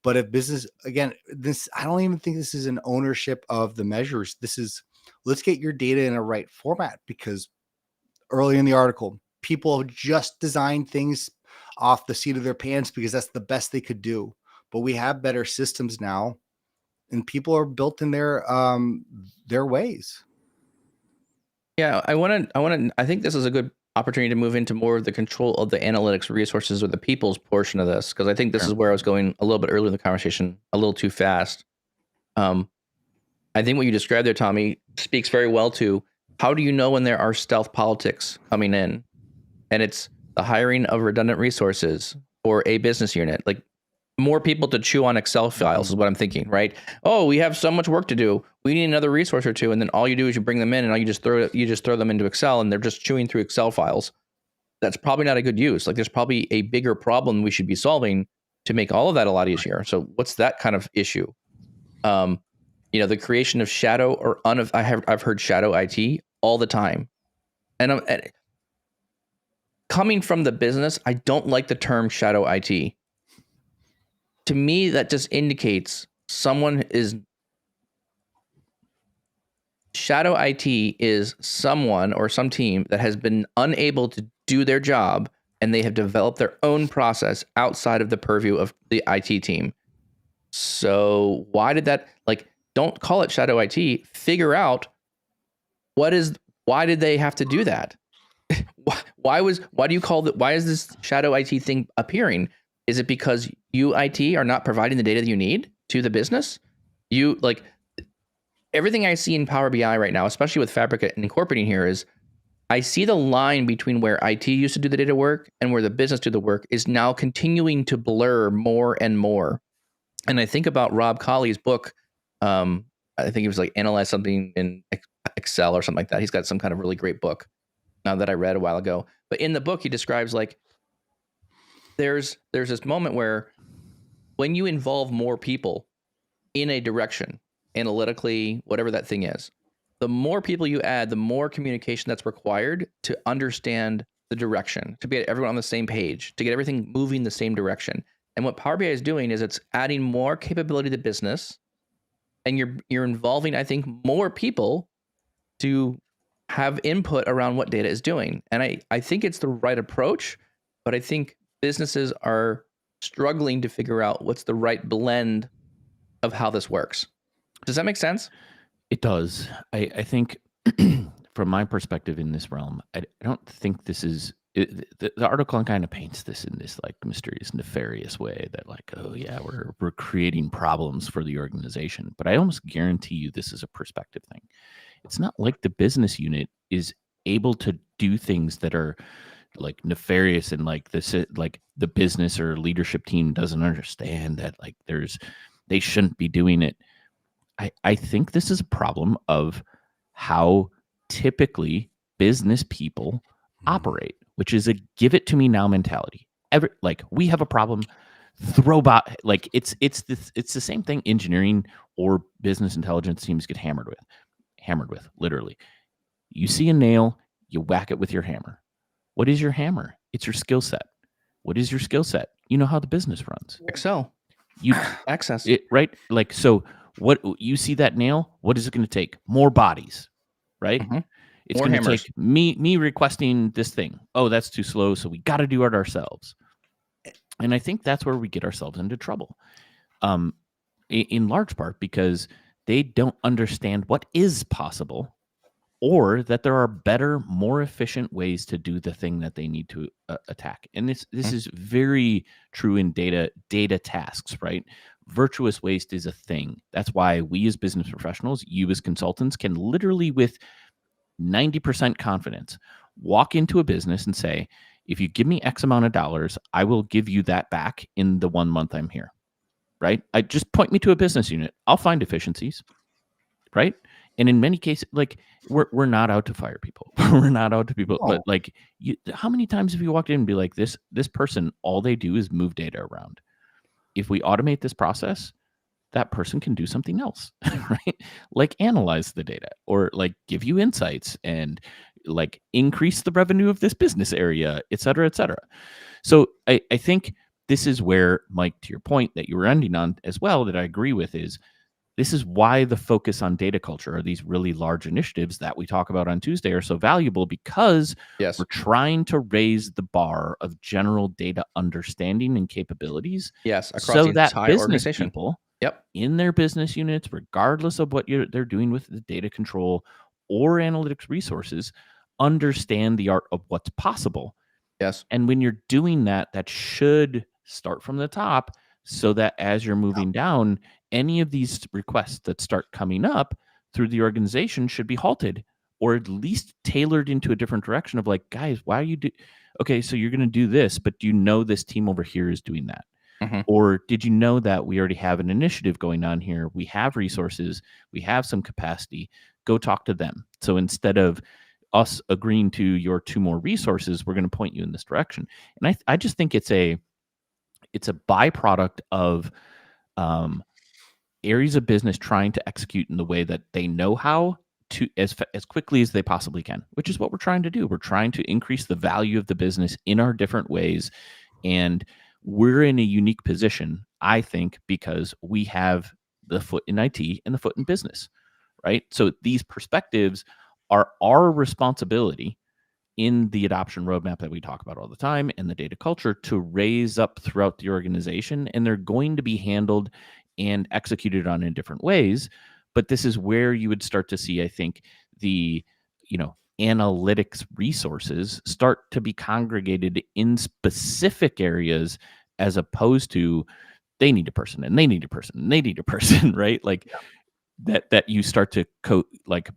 But if business, again, this, I don't even think this is an ownership of the measures. This is, let's get your data in a right format, because early in the article, people have just designed things off the seat of their pants because that's the best they could do. But we have better systems now, and people are built in their ways. Yeah, I think this is a good opportunity to move into more of the control of the analytics resources or the people's portion of this, because I think this is where I was going a little bit earlier in the conversation, a little too fast. I think what you described there, Tommy, speaks very well to how do you know when there are stealth politics coming in, and it's the hiring of redundant resources for a business unit, like more people to chew on Excel files is what I'm thinking, right? Oh, we have so much work to do. We need another resource or two, and then all you do is you bring them in, and all you just throw them into Excel, and they're just chewing through Excel files. That's probably not a good use. Like, there's probably a bigger problem we should be solving to make all of that a lot easier. So, what's that kind of issue? The creation of shadow or I've heard shadow IT all the time, and coming from the business, I don't like the term shadow IT. To me, that just indicates shadow IT is someone or some team that has been unable to do their job, and they have developed their own process outside of the purview of the IT team. So why did that, don't call it shadow IT, figure out why did they have to do that? Why is this shadow IT thing appearing? Is it because you IT are not providing the data that you need to the business? Everything I see in Power BI right now, especially with Fabric and incorporating here, is I see the line between where IT used to do the data work and where the business did the work is now continuing to blur more and more. And I think about Rob Colley's book. I think it was Analyze Something in Excel or something like that. He's got some kind of really great book that I read a while ago. But in the book, he describes there's this moment where when you involve more people in a direction, analytically, whatever that thing is, the more people you add, the more communication that's required to understand the direction, to get everyone on the same page, to get everything moving the same direction. And what Power BI is doing is it's adding more capability to business, and you're involving, I think, more people to have input around what data is doing. And I think it's the right approach, but I think businesses are struggling to figure out what's the right blend of how this works. Does that make sense? It does. I think from my perspective in this realm, I don't think this is the article kind of paints this in this like mysterious, nefarious way that like, oh yeah, we're creating problems for the organization. But I almost guarantee you this is a perspective thing. It's not like the business unit is able to do things that are like nefarious and like this, like the business or leadership team doesn't understand that like they shouldn't be doing it. I think this is a problem of how typically business people operate, which is a give it to me now mentality. Like we have a problem, like it's the same thing engineering or business intelligence teams get hammered with literally. You see a nail, you whack it with your hammer. What is your hammer? It's your skill set. What is your skill set? You know how the business runs. Excel. You access it, right? Like, so what you see that nail, what is it going to take? More bodies, right? Mm-hmm. It's going to take me requesting this thing. Oh, that's too slow. So we got to do it ourselves. And I think that's where we get ourselves into trouble. In large part because they don't understand what is possible, or that there are better, more efficient ways to do the thing that they need to attack. And this is very true in data tasks, right? Virtuous waste is a thing. That's why we as business professionals, you as consultants, can literally with 90% confidence walk into a business and say, if you give me X amount of dollars, I will give you that back in the 1 month I'm here, right? I just point me to a business unit. I'll find efficiencies, right? And in many cases, like we're not out to fire people. We're not out to people. No. But like, how many times have you walked in and be like, this person, all they do is move data around. If we automate this process, that person can do something else, right? Like analyze the data or like give you insights and like increase the revenue of this business area, et cetera, et cetera. So I think this is where, Mike, to your point that you were ending on as well, that I agree with, is this is why the focus on data culture, or these really large initiatives that we talk about on Tuesday, are so valuable, because we're trying to raise the bar of general data understanding and capabilities. Across so the that entire business organization. People in their business units, regardless of what they're doing with the data control or analytics resources, understand the art of what's possible. Yes. And when you're doing that, that should start from the top, so that as you're moving down, any of these requests that start coming up through the organization should be halted, or at least tailored into a different direction of like, guys, why are you okay, so you're going to do this, but do you know this team over here is doing that? Or did you know that we already have an initiative going on here? We have resources, we have some capacity, go talk to them. So instead of us agreeing to your 2 more resources, we're going to point you in this direction. And I just think it's a byproduct of areas of business trying to execute in the way that they know how to as quickly as they possibly can, which is what we're trying to do. We're trying to increase the value of the business in our different ways. And we're in a unique position, I think, because we have the foot in IT and the foot in business, right? So these perspectives are our responsibility in the adoption roadmap that we talk about all the time, and the data culture, to raise up throughout the organization. And they're going to be handled and executed on in different ways. But this is where you would start to see, I think, the, analytics resources start to be congregated in specific areas, as opposed to they need a person and they need a person and they need a person, right? Like that you start to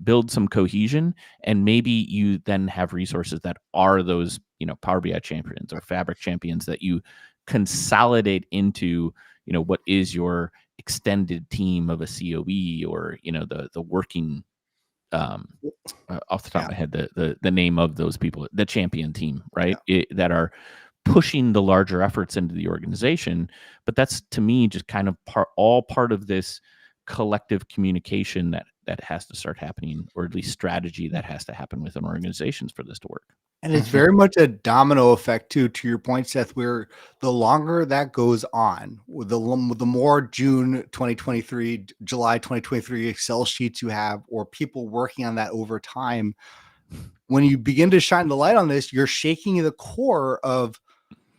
build some cohesion, and maybe you then have resources that are those, Power BI champions or Fabric champions that you consolidate into, what is your extended team of a COE, or, the working, off the top of my head, the name of those people, the champion team, right? That are pushing the larger efforts into the organization. But that's, to me, just kind of part of this collective communication that has to start happening, or at least strategy that has to happen within organizations for this to work. And it's very much a domino effect too, to your point, Seth, where the longer that goes on, with the more June 2023, July 2023 Excel sheets you have, or people working on that over time, when you begin to shine the light on this, you're shaking the core of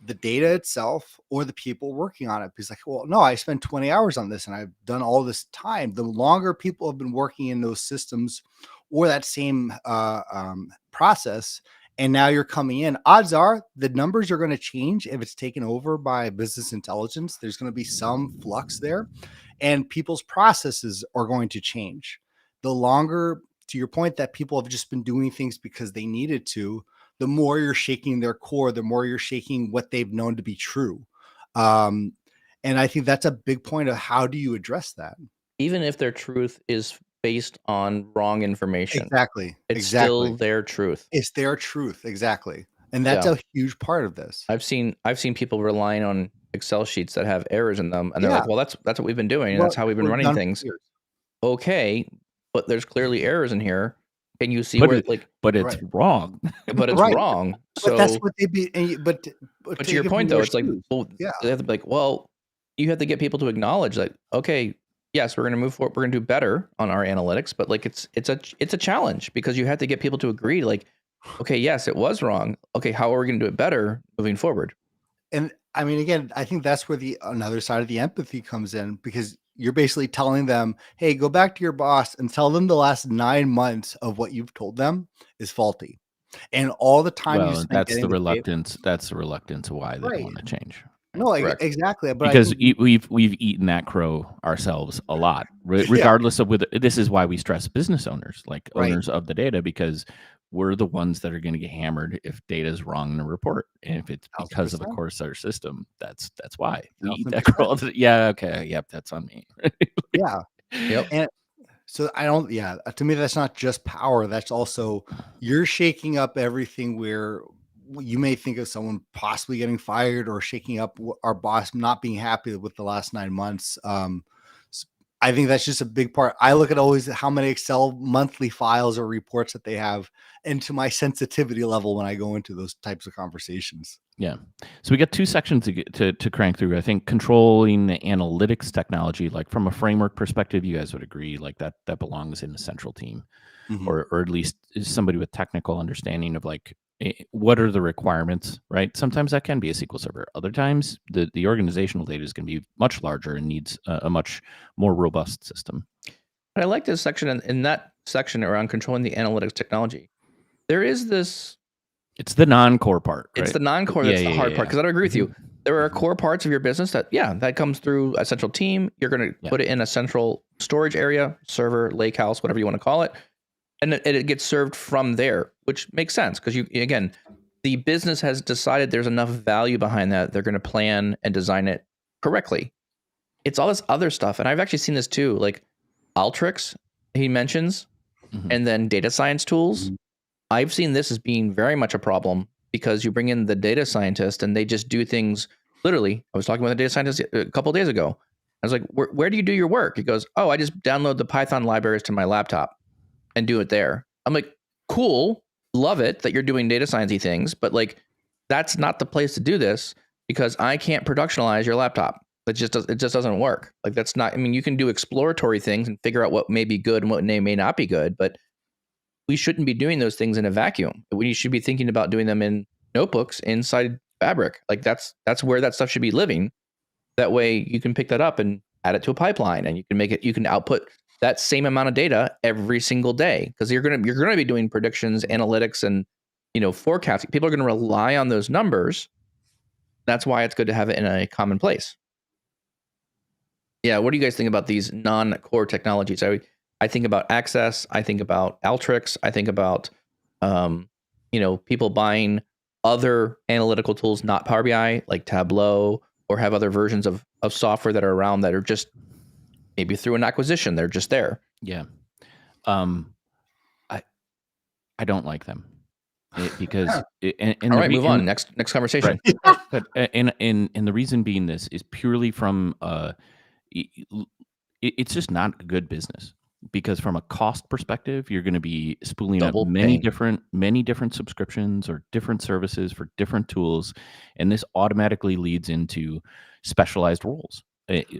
the data itself or the people working on it. Because like, well, no, I spent 20 hours on this and I've done all this time. The longer people have been working in those systems or that same process, and now you're coming in. Odds are the numbers are going to change if it's taken over by business intelligence. There's going to be some flux there, and people's processes are going to change. The longer, to your point, that people have just been doing things because they needed to, the more you're shaking their core, the more you're shaking what they've known to be true. Um, and I think that's a big point of how do you address that? Even if their truth is based on wrong information, Exactly. it's Exactly. still their truth. It's their truth. Exactly. And that's Yeah. a huge part of this. I've seen people relying on Excel sheets that have errors in them, and they're Yeah. like, "Well, that's what we've been doing, and Well, that's how we've been we've running done for things." years. Okay, but there's clearly errors in here. Can you see But where, it, like, but it's Right. wrong. but it's Right. wrong. But that's So, what they'd be. But but to take your it point from though, their it's like, shoes. well, Yeah. they have to be like, well, you have to get people to acknowledge, like, okay, yes, we're going to move forward, we're going to do better on our analytics, but like, it's a challenge because you have to get people to agree, like, okay, yes, it was wrong. Okay, how are we going to do it better moving forward? And I mean, again, I think that's where the another side of the empathy comes in, because you're basically telling them, hey, go back to your boss and tell them the last 9 months of what you've told them is faulty. And all the time you Well, spent that's the getting the data. reluctance. That's the reluctance of why they don't Right. want to change. No, Correct. exactly. But I Because think, we've eaten that crow ourselves a lot, regardless of whether this is why we stress business owners, like Right. owners of the data, because we're the ones that are going to get hammered if data is wrong in a report, and if it's because of a 1000%. Corsair system, that's why we eat that 1000%. crow. Yeah, okay, yep, that's on me. Yeah. Yep. And so I don't, yeah, to me, that's not just power. That's also, you're shaking up everything where you may think of someone possibly getting fired, or shaking up our boss not being happy with the last 9 months. I think that's just a big part. I look at always how many Excel monthly files or reports that they have, into my sensitivity level when I go into those types of conversations. Yeah. So we got two sections to crank through. I think controlling the analytics technology, like from a framework perspective, you guys would agree, like that belongs in a central team, Mhm. or at least is somebody with technical understanding of like what are the requirements, right? Sometimes that can be a SQL Server. Other times the organizational data is going to be much larger and needs a much more robust system. But I like this section, in that section around controlling the analytics technology. There is this. It's the non-core part, right? It's the non-core that's the hard part, because I agree with you. There are Mhm. core parts of your business that comes through a central team. You're going to put it in a central storage area, server, lakehouse, whatever you want to call it, and it gets served from there, which makes sense because again, the business has decided there's enough value behind that they're going to plan and design it correctly. It's all this other stuff, and I've actually seen this too, like Alteryx he mentions, Mhm. and then data science tools. Mhm. I've seen this as being very much a problem because you bring in the data scientist and they just do things literally. I was talking with a data scientist a couple of days ago. I was like, where do you do your work? He goes, oh, I just download the Python libraries to my laptop and do it there. I'm like, cool. Love it that you're doing data sciencey things, but like, that's not the place to do this because I can't productionalize your laptop. It just doesn't work. Like that's not, I mean, you can do exploratory things and figure out what may be good and what may not be good, but we shouldn't be doing those things in a vacuum. We should be thinking about doing them in notebooks inside Fabric. Like that's where that stuff should be living. That way you can pick that up and add it to a pipeline, and you can output that same amount of data every single day, because you're going to be doing predictions, analytics, and forecasting. People are going to rely on those numbers. That's why it's good to have it in a common place. Yeah, what do you guys think about these non-core technologies? I think about Access. I think about Alteryx. I think about, people buying other analytical tools, not Power BI, like Tableau, or have other versions of software that are around that are just maybe through an acquisition. They're just there. Yeah. I don't like them because All right, move on. Next conversation. Right. But and the reason being this is purely from it's just not a good business, because from a cost perspective, you're going to be spooling up Double many paying. different subscriptions or different services for different tools, and this automatically leads into specialized roles.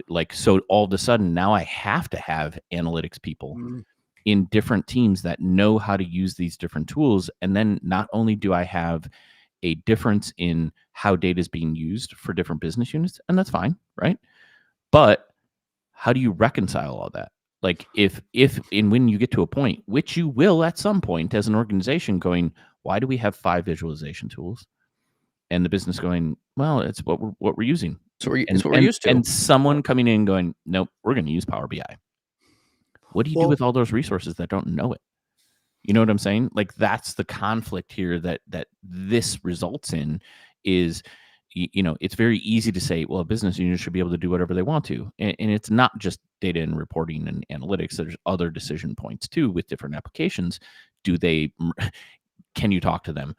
Like, so all of a sudden now I have to have analytics people Mhm. in different teams that know how to use these different tools, and then not only do I have a difference in how data is being used for different business units, and that's fine, right? But how do you reconcile all that? Like if and when you get to a point, which you will at some point as an organization, going, why do we have 5 visualization tools? And the business going, well, it's what we're using. So it's what we're used to. And someone coming in going, nope, we're going to use Power BI. What do you do with all those resources that don't know it? You know what I'm saying? Like, that's the conflict here that this results in is, it's very easy to say, well, a business unit should be able to do whatever they want to. And it's not just data and reporting and analytics. There's other decision points too with different applications. Can you talk to them?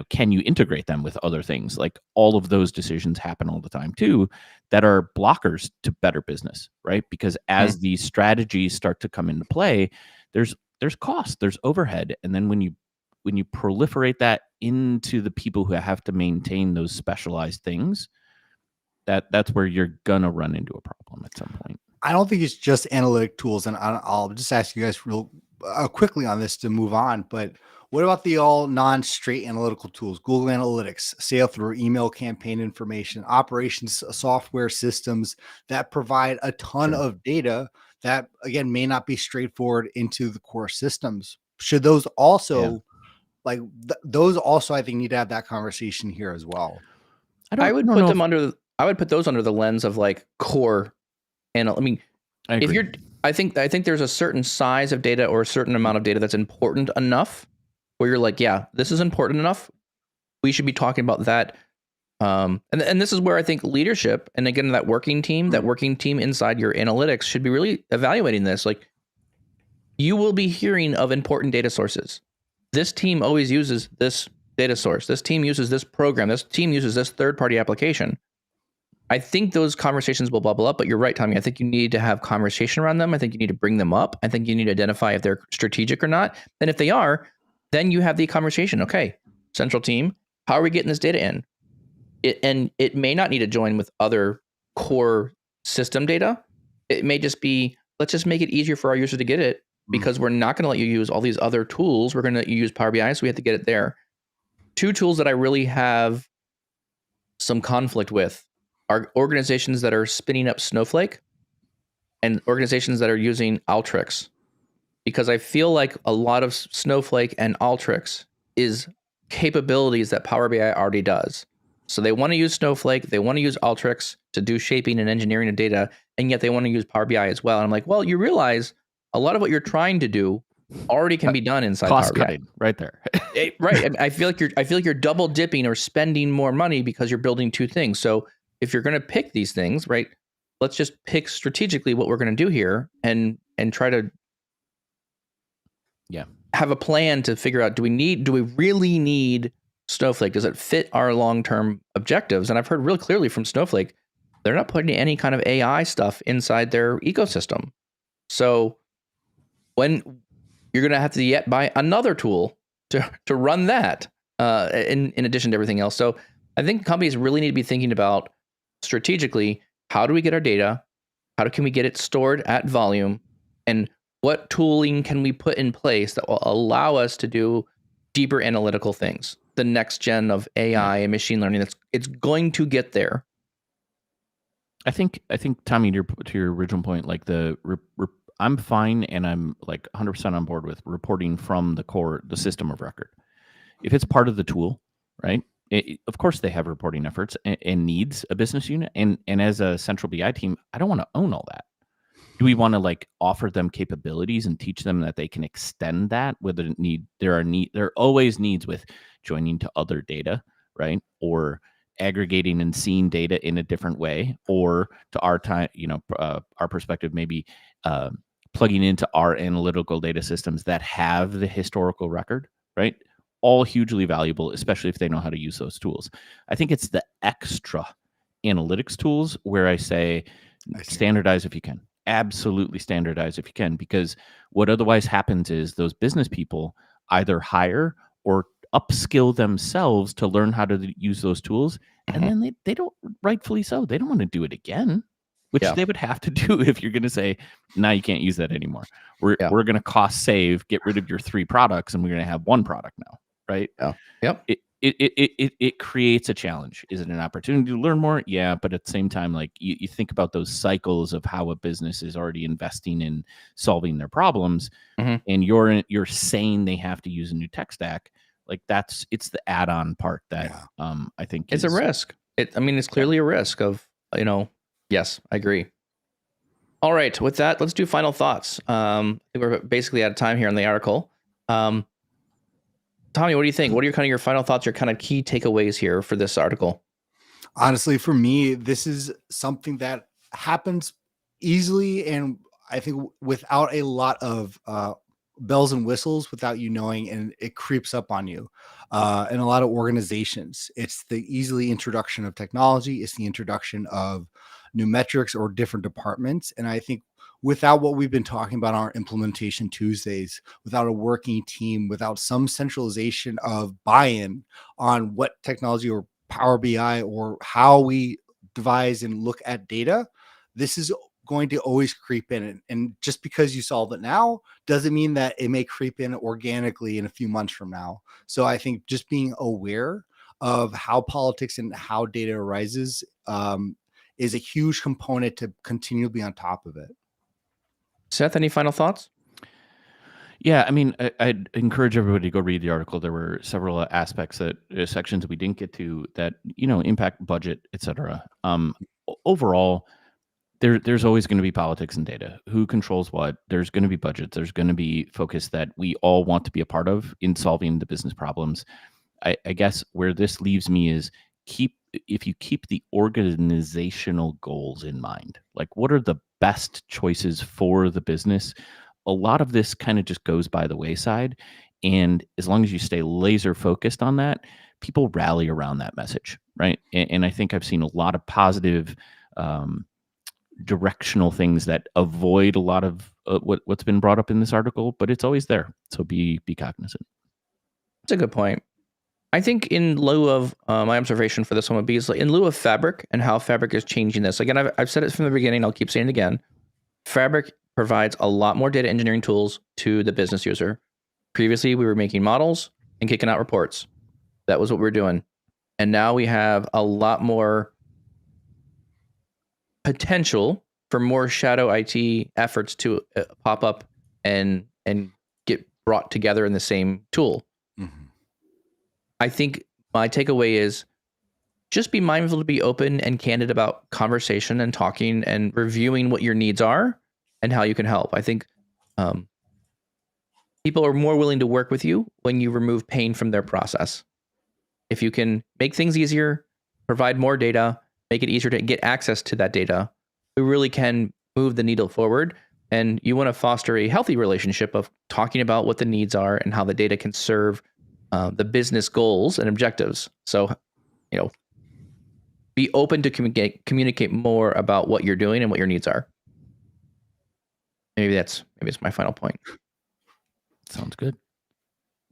Can you integrate them with other things? Like, all of those decisions happen all the time too, that are blockers to better business, right? Because as these strategies start to come into play, there's cost, there's overhead. And then when you proliferate that into the people who have to maintain those specialized things, that's where you're gonna run into a problem at some point. I don't think it's just analytic tools, and I'll just ask you guys real quickly on this to move on. But what about the all non-straight analytical tools? Google Analytics, sale through email campaign information, operations software systems that provide a ton of data that, again, may not be straightforward into the core systems. Should those also, those also, I think, need to have that conversation here as well? I would put those under the lens of like core. And I mean, I think there's a certain size of data or a certain amount of data that's important enough where you're like, yeah, this is important enough. We should be talking about that. And this is where I think leadership, and again, that working team inside your analytics should be really evaluating this. Like, you will be hearing of important data sources. This team always uses this data source. This team uses this program. This team uses this third-party application. I think those conversations will bubble up, but you're right, Tommy. I think you need to have conversation around them. I think you need to bring them up. I think you need to identify if they're strategic or not. And if they are, then you have the conversation. Okay, central team, how are we getting this data in? It may not need to join with other core system data. It may just be, let's just make it easier for our users to get it, because we're not going to let you use all these other tools. We're going to let you use Power BI, so we have to get it there. 2 tools that I really have some conflict with are organizations that are spinning up Snowflake and organizations that are using Alteryx, because I feel like a lot of Snowflake and Alteryx is capabilities that Power BI already does. So they want to use Snowflake, they want to use Alteryx to do shaping and engineering of data, and yet they want to use Power BI as well. And I'm like, well, you realize a lot of what you're trying to do already can be done inside cost Power BI. cutting right there. Right. I feel like you're double dipping or spending more money because you're building 2 things. So if you're going to pick these things, right, let's just pick strategically what we're going to do here and try to have a plan to figure out, do we really need Snowflake? Does it fit our long-term objectives? And I've heard really clearly from Snowflake, they're not putting any kind of AI stuff inside their ecosystem. So when you're going to have to buy another tool to run that in addition to everything else. So I think companies really need to be thinking about strategically, how do we get our data? How can we get it stored at volume? And what tooling can we put in place that will allow us to do deeper analytical things? The next gen of AI and machine learning, it's going to get there. I think Tommy, to your original point, like I'm fine, and I'm like 100% on board with reporting from the system of record. If it's part of the tool, right? Of course, they have reporting efforts and needs a business unit. And as a central BI team, I don't want to own all that. Do we want to like offer them capabilities and teach them that they can extend that? There are always needs with joining to other data, right? Or aggregating and seeing data in a different way, or to our time, our perspective, maybe plugging into our analytical data systems that have the historical record, right? All hugely valuable, especially if they know how to use those tools. I think it's the extra analytics tools where I say standardize if you can. Absolutely standardize if you can, because what otherwise happens is those business people either hire or upskill themselves to learn how to use those tools, and then they don't, rightfully so, they don't want to do it again, which they would have to do if you're going to say, now you can't use that anymore. We're going to cost save, get rid of your 3 products, and we're going to have 1 product now, right? Yep. It creates a challenge. Is it an opportunity to learn more? Yeah, but at the same time, like you think about those cycles of how a business is already investing in solving their problems, and you're saying they have to use a new tech stack. Like it's the add-on part that I think it's a risk. It's clearly a risk of, yes, I agree. All right, with that, let's do final thoughts. I think we're basically out of time here on the article. Tommy, what do you think? What are your final thoughts, your kind of key takeaways here for this article? Honestly, for me, this is something that happens easily, and I think without a lot of bells and whistles, without you knowing, and it creeps up on you. In a lot of organizations, it's the easily introduction of technology. It's the introduction of new metrics or different departments. And I think without what we've been talking about on our implementation Tuesdays, without a working team, without some centralization of buy-in on what technology or Power BI or how we devise and look at data, this is going to always creep in. And just because you solve it now doesn't mean that it may creep in organically in a few months from now. So I think just being aware of how politics and how data arises is a huge component to continue to be on top of it. Seth, any final thoughts? Yeah, I'd encourage everybody to go read the article. There were several aspects sections that we didn't get to that, impact budget, et cetera. Overall, there's always going to be politics and data. Who controls what? There's going to be budgets. There's going to be focus that we all want to be a part of in solving the business problems. I guess where this leaves me is if you keep the organizational goals in mind, like what are the best choices for the business, a lot of this kind of just goes by the wayside. And as long as you stay laser focused on that, people rally around that message, right? And I think I've seen a lot of positive directional things that avoid a lot of what's been brought up in this article, but it's always there. So be cognizant. That's a good point. I think in lieu of my observation for this one would be in lieu of Fabric and how Fabric is changing this. Again, I've said it from the beginning. I'll keep saying it again. Fabric provides a lot more data engineering tools to the business user. Previously, we were making models and kicking out reports. That was what we were doing. And now we have a lot more potential for more shadow IT efforts to pop up and get brought together in the same tool. Mm-hmm. I think my takeaway is just be mindful to be open and candid about conversation and talking and reviewing what your needs are and how you can help. I think people are more willing to work with you when you remove pain from their process. If you can make things easier, provide more data, make it easier to get access to that data, we really can move the needle forward. And you want to foster a healthy relationship of talking about what the needs are and how the data can serve the business goals and objectives. So, be open to communicate more about what you're doing and what your needs are. Maybe it's my final point. Sounds good.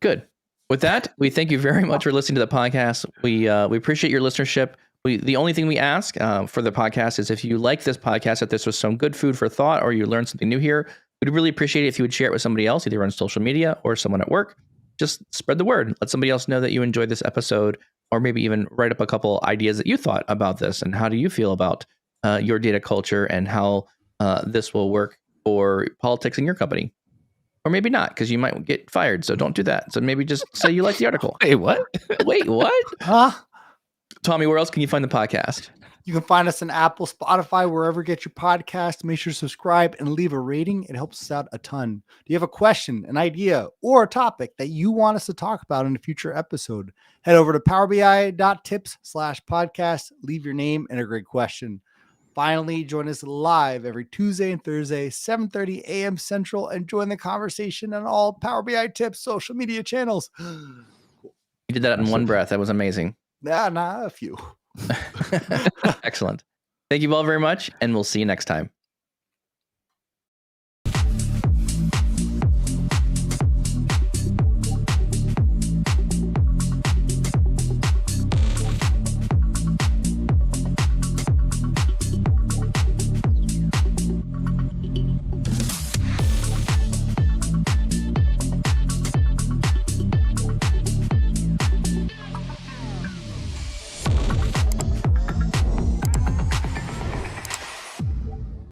Good. With that, we thank you very much for listening to the podcast. We appreciate your listenership. The only thing we ask for the podcast is if you like this podcast, if this was some good food for thought or you learned something new here, we'd really appreciate it if you would share it with somebody else, either on social media or someone at work. Just spread the word. Let somebody else know that you enjoyed this episode, or maybe even write up a couple ideas that you thought about this and how do you feel about your data culture and how this will work for politics in your company. Or maybe not, because you might get fired. So don't do that. So maybe just say you like the article. Wait, what? Wait, what? Huh? Tommy, where else can you find the podcast? You can find us on Apple, Spotify, wherever you get your podcast. Make sure to subscribe and leave a rating. It helps us out a ton. Do you have a question, an idea, or a topic that you want us to talk about in a future episode? Head over to powerbi.tips/podcast. Leave your name and a great question. Finally, join us live every Tuesday and Thursday, 7:30 a.m. Central, and join the conversation on all Power BI Tips social media channels. You did that in one breath. That was amazing. Nah, a few. Excellent. Thank you all very much, and we'll see you next time.